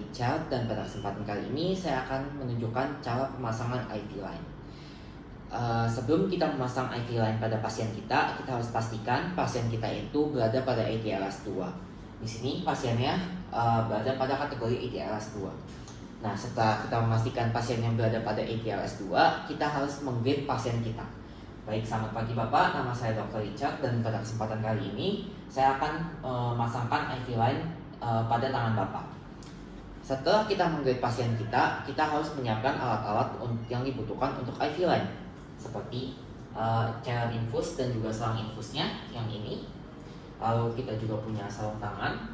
Richard dan pada kesempatan kali ini saya akan menunjukkan cara pemasangan IV line. Sebelum kita memasang IV line pada pasien kita harus pastikan pasien kita itu berada pada ATLS 2. Di sini pasiennya berada pada kategori ATLS 2. Nah, setelah kita memastikan pasien yang berada pada ATLS 2, kita harus menggrade pasien kita. Baik, selamat pagi Bapak, nama saya Dr. Richard dan pada kesempatan kali ini saya akan memasangkan IV line pada tangan Bapak. Setelah kita menggrade pasien kita harus menyiapkan alat-alat yang dibutuhkan untuk IV line, seperti cairan infus dan juga selang infusnya yang ini. Lalu kita juga punya sarung tangan,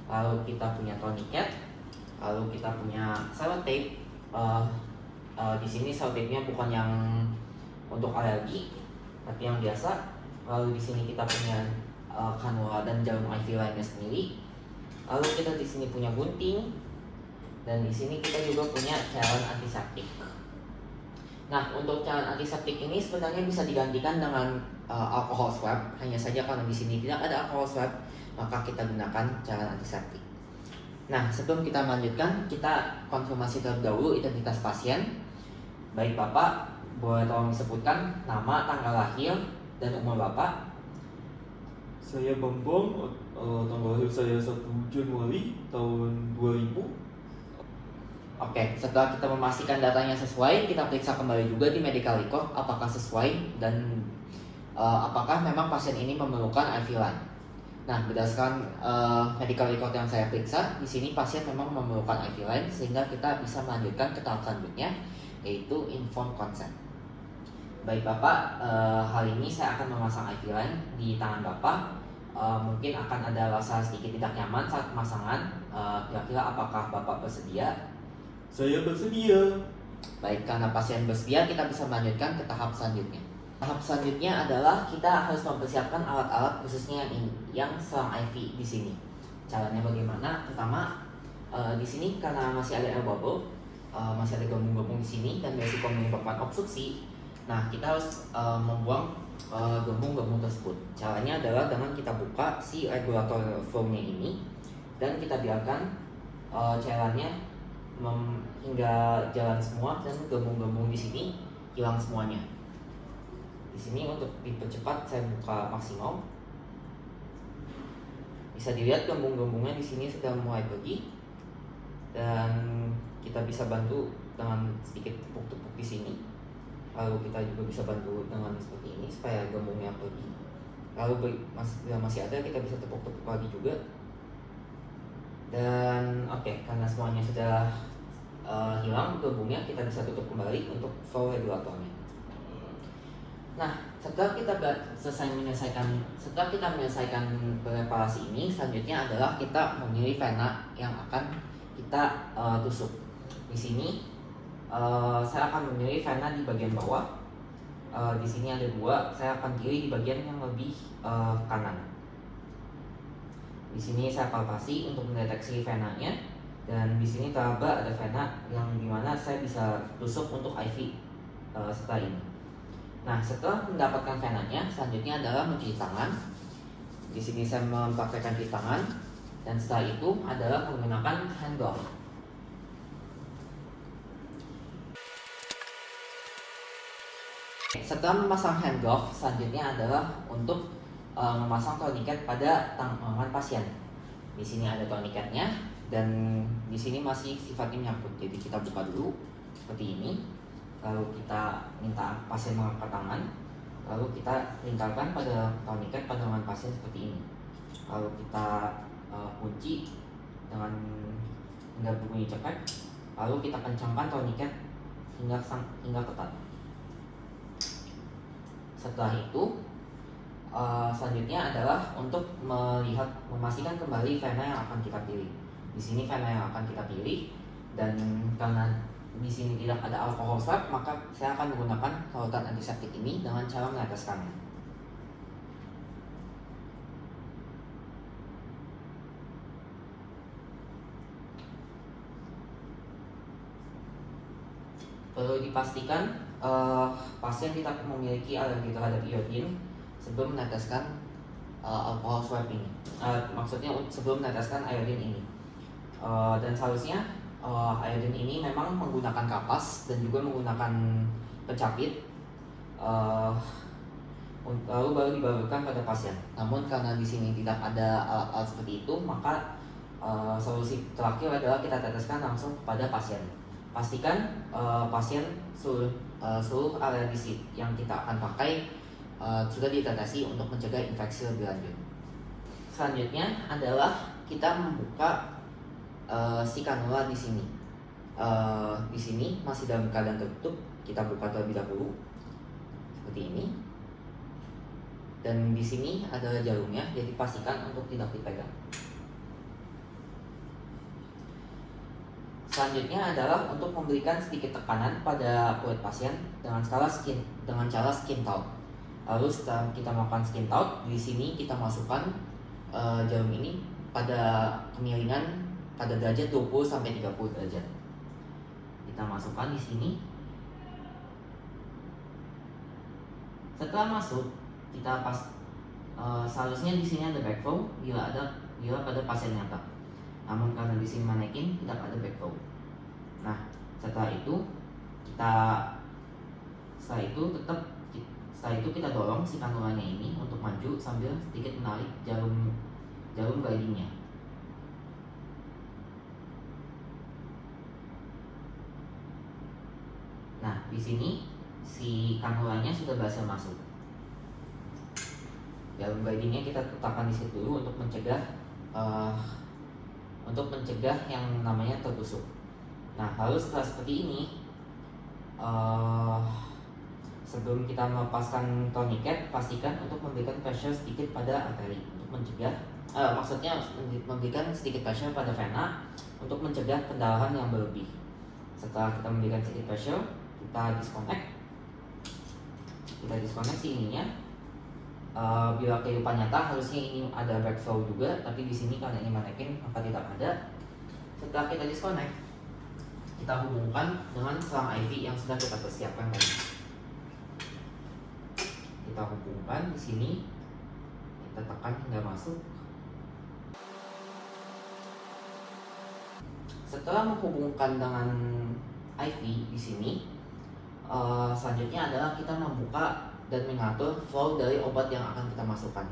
lalu kita punya tourniquet, lalu kita punya sellotape. Di sini sellotape-nya bukan yang untuk alergi, tapi yang biasa. Lalu di sini kita punya kanula dan jarum IV line-nya sendiri. Lalu kita di sini punya gunting, dan di sini kita juga punya cairan antiseptik. Nah, untuk cairan antiseptik ini sebenarnya bisa digantikan dengan alcohol swab. Hanya saja karena di sini tidak ada alcohol swab, maka kita gunakan cairan antiseptik. Nah, sebelum kita melanjutkan, kita konfirmasi terlebih dahulu identitas pasien. Baik Bapak, boleh tolong disebutkan nama, tanggal lahir, dan umur Bapak? Saya Bambang, tanggal lahir saya 1 Januari tahun 2000. Oke, setelah kita memastikan datanya sesuai, kita periksa kembali juga di medical record apakah sesuai dan apakah memang pasien ini memerlukan IV line. Nah, berdasarkan medical record yang saya periksa, di sini pasien memang memerlukan IV line sehingga kita bisa melanjutkan ke tahap selanjutnya, yaitu informed consent. Baik Bapak, hal ini saya akan memasang IV line di tangan Bapak. Mungkin akan ada rasa sedikit tidak nyaman saat pemasangan. Kira-kira apakah Bapak bersedia? Saya bersedia. Baik, karena pasien bersedia, kita bisa melanjutkan ke tahap selanjutnya. Tahap selanjutnya adalah kita harus mempersiapkan alat-alat khususnya yang selang IV di sini. Caranya bagaimana? Pertama, di sini karena masih ada air bubble, masih ada gembung-gembung di sini dan beresiko menyebabkan obstruksi. Nah, kita harus membuang gembung-gembung tersebut. Caranya adalah dengan kita buka si regulator flow-nya ini dan kita biarkan cairannya hingga jalan semua dan gembung-gembung di sini hilang semuanya. Di sini untuk dipercepat saya buka maksimum. Bisa dilihat gembung-gembungnya di sini sudah mulai pergi dan kita bisa bantu dengan sedikit tepuk-tepuk di sini. Lalu kita juga bisa bantu dengan seperti ini supaya gembungnya pergi. Lalu masih ada, kita bisa tepuk-tepuk lagi juga. Dan oke, karena semuanya sudah hilang gembungnya, kita bisa tutup kembali untuk flow regulatornya. Nah, setelah kita menyelesaikan preparasi ini, selanjutnya adalah kita memilih vena yang akan kita tusuk. Di sini saya akan memilih vena di bagian bawah. Di sini ada dua, saya akan pilih di bagian yang lebih kanan. Di sini saya palpasi untuk mendeteksi venanya, dan di sini teraba ada vena yang dimana saya bisa tusuk untuk IV setelah ini. Nah, setelah mendapatkan venanya, selanjutnya adalah mencuci tangan. Di sini saya mempraktekkan cuci tangan, dan setelah itu adalah menggunakan hand glove. Setelah memasang hand glove, selanjutnya adalah untuk memasang tourniquet pada tangan pasien. Di sini ada tourniquetnya dan di sini masih sifatnya menyangkut. Jadi kita buka dulu seperti ini. Lalu kita minta pasien mengangkat tangan. Lalu kita lingkarkan pada tourniquet pada tangan pasien seperti ini. Lalu kita kunci dengan hingga berbunyi cepat. Lalu kita kencangkan tourniquet hingga ketat. Setelah itu selanjutnya adalah untuk memastikan kembali vena yang akan kita pilih. Di sini vena yang akan kita pilih, dan karena di sini tidak ada alcohol swab, maka saya akan menggunakan larutan antiseptik ini dengan cara meneteskannya. Perlu dipastikan pasien tidak memiliki alergi terhadap iodin sebelum meneteskan alkohol swab ini. Maksudnya sebelum meneteskan iodin ini. Dan seharusnya iodine ini memang menggunakan kapas dan juga menggunakan pencapit, lalu baru dibarukan pada pasien. Namun karena di sini tidak ada alat-alat seperti itu, maka solusi terakhir adalah kita teteskan langsung kepada pasien. Pastikan pasien seluruh area yang kita akan pakai sudah ditetesi untuk mencegah infeksi lebih lanjut. Selanjutnya adalah kita membuka si kanula di sini. Di sini masih dalam keadaan tertutup, kita buka terlebih dahulu seperti ini. Dan di sini adalah jarumnya, jadi pastikan untuk tidak dipegang. Selanjutnya adalah untuk memberikan sedikit tekanan pada kulit pasien dengan cara skin taut. Lalu setelah kita melakukan skin taut, di sini kita masukkan jarum ini pada kemiringan pada derajat 20 sampai 30 derajat. Kita masukkan di sini. Setelah masuk, kita seharusnya di sini ada backflow bila pada pasien nyata. Namun karena di sini manekin tidak ada backflow. Nah, setelah itu kita dorong si kanulanya ini untuk maju sambil sedikit menarik jarum guidingnya. Nah, di sini si kanulanya sudah berhasil masuk. Jarum guidingnya kita letakkan di situ dulu untuk mencegah yang namanya tertusuk. Nah, lalu setelah seperti ini, sebelum kita melepaskan tourniquet, pastikan untuk memberikan pressure sedikit pada arteri untuk mencegah, memberikan sedikit pressure pada vena untuk mencegah pendarahan yang berlebih. Setelah kita memberikan sedikit pressure, kita disconnect si ininya. Bila kehidupan nyata harusnya ini ada backflow juga, tapi di sini karena ini manekin maka tidak ada. Setelah kita disconnect, kita hubungkan dengan selang IV yang sudah kita persiapkan tadi. Kita hubungkan di sini, kita tekan hingga masuk. Setelah menghubungkan dengan IV di sini, selanjutnya adalah kita membuka dan mengatur flow dari obat yang akan kita masukkan.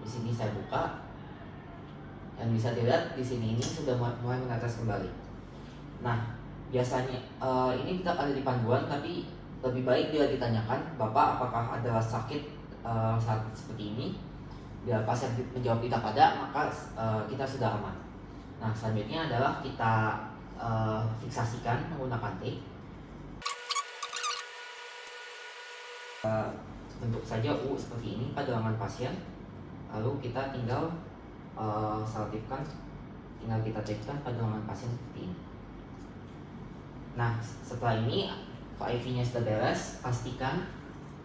Di sini saya buka, dan bisa dilihat di sini ini sudah mulai menetes kembali. Nah, biasanya ini tidak ada di panduan, tapi lebih baik bila ditanyakan, Bapak apakah ada sakit saat seperti ini? Bila pasien menjawab tidak ada, maka kita sudah aman. Nah, selanjutnya adalah kita fiksasikan menggunakan tape. Bentuk saja U seperti ini pada lengan pasien, lalu kita tinggal kita tapkan pada lengan pasien seperti ini. Nah, setelah ini IV-nya sudah beres, pastikan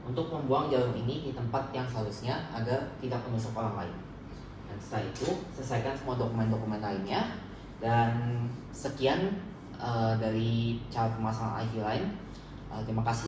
untuk membuang jarum ini di tempat yang seharusnya agar tidak menusuk orang lain. Dan setelah itu selesaikan semua dokumen-dokumen lainnya. Dan sekian dari cara pemasangan IV line. Terima kasih.